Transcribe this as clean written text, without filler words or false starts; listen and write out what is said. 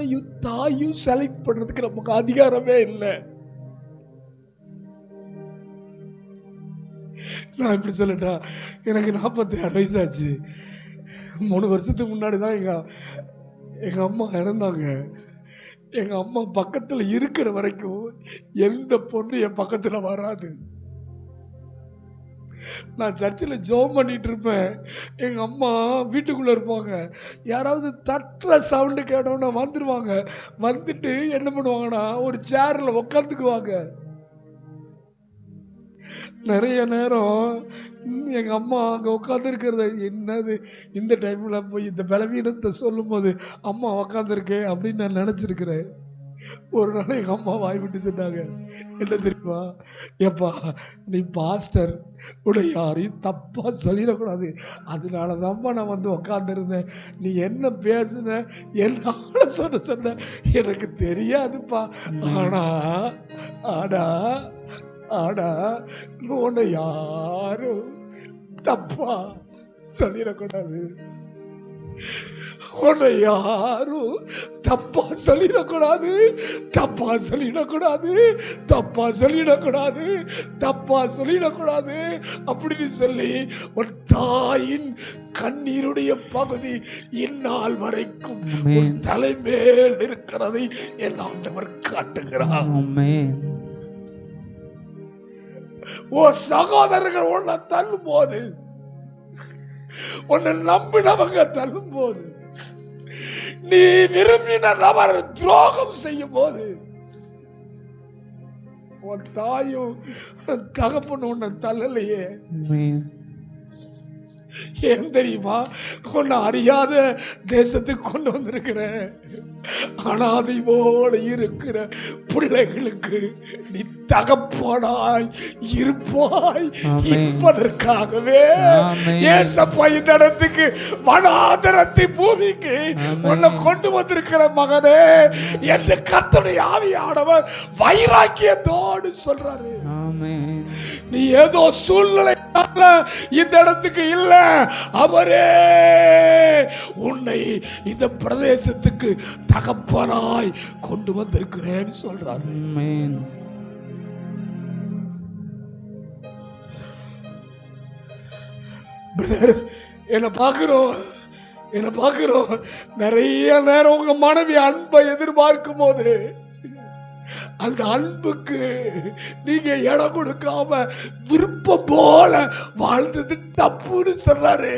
தகப்பனையும் தாயும் செலக்ட் பண்றதுக்கு நமக்கு அதிகாரமே இல்லை. நான் இப்படி சொல்லட்டா, எனக்கு 46 வயசாச்சு. 3 வருஷத்துக்கு முன்னாடி தான் எங்க அம்மா இறந்தாங்க. எங்க அம்மா பக்கத்துல இருக்கிற வரைக்கும் எந்த பொண்ணு என் பக்கத்துல வராது. நான் சர்ச்சில் ஜெபம் பண்ணிட்டு இருப்பேன். எங்க அம்மா வீட்டுக்குள்ள இருப்பாங்க. யாராவது தட்டுற சவுண்டு கேட்டோன்னா வந்துருவாங்க. வந்துட்டு என்ன பண்ணுவாங்கன்னா, ஒரு சேர்ல உட்காந்துக்குவாங்க. நிறைய நேரம் எங்கள் அம்மா அங்கே உட்காந்துருக்கிறத, என்னது இந்த டைமில் போய் இந்த பலவீனத்தை சொல்லும் போது அம்மா உக்காந்துருக்கேன் அப்படின்னு நான் நினச்சிருக்கிறேன். ஒரு நாள் எங்கள் அம்மா வாய் விட்டு சொன்னாங்க, என்ன தெரியுமா, ஏப்பா நீ பாஸ்டர் உடைய யாரையும் தப்பாக சொல்லிடக்கூடாது, அதனால தான்ப்பா நான் வந்து உக்காந்துருந்தேன். நீ என்ன பேசுன என்ன சொன்ன எனக்கு தெரியாதுப்பா. ஆனா உன்னை யாரும் தப்பா சொல்லிடக்கூடாது. உன்னை யாரும் தப்பா சொல்லிடக்கூடாது, தப்பா சொல்லிடக்கூடாது, தப்பா சொல்லிடக்கூடாது, தப்பா சொல்லிடக்கூடாது அப்படின்னு சொல்லி உன் தாயின் கண்ணீருடைய பகுதி இந்நாள் வரைக்கும் உன் தலைமேல் இருக்கிறதை என் ஆண்டவர் காட்டுகிறார். ஓ சகோதரர்கள் உன்னை தள்ளும் போது, உன்னை நம்பினவங்க தள்ளும் போது, நீ விரும்பின நபர் துரோகம் செய்யும் போது, உன் தாயும் தகப்பன் உன்னை தள்ளலையே. ஏன் தெரியுமா, உன்னை அறியாத தேசத்துக்கு கொண்டு வந்திருக்கிறேன். அனாதை போல இருக்கிற பிள்ளைகளுக்கு நீ தகப்பனாய் இருப்பாய் என்பதற்காகவே ஏசப்பா இந்த இடத்துக்கு வனாந்தரத்தை பூமிக்கு உன்னை கொண்டு வந்திருக்கிற மகனே என்று கர்த்தருடைய ஆவியானவர் வைராக்கியத்தோடு சொல்றாரு. நீ ஏதோ சூழ்நிலை இந்த இடத்துக்கு இல்ல, அவரே உன்னை இந்த பிரதேசத்துக்கு தகப்பனாய் கொண்டு வந்திருக்கிறேன்னு சொல்றாரு. என்ன பாக்குறோம் நிறைய நேரம் உங்க மனைவி அன்பை எதிர்பார்க்கும் போது அந்த அன்புக்கு நீங்க இடம் கொடுக்காம விருப்பம் போல வாழ்ந்தது தப்புன்னு சொல்றாரு.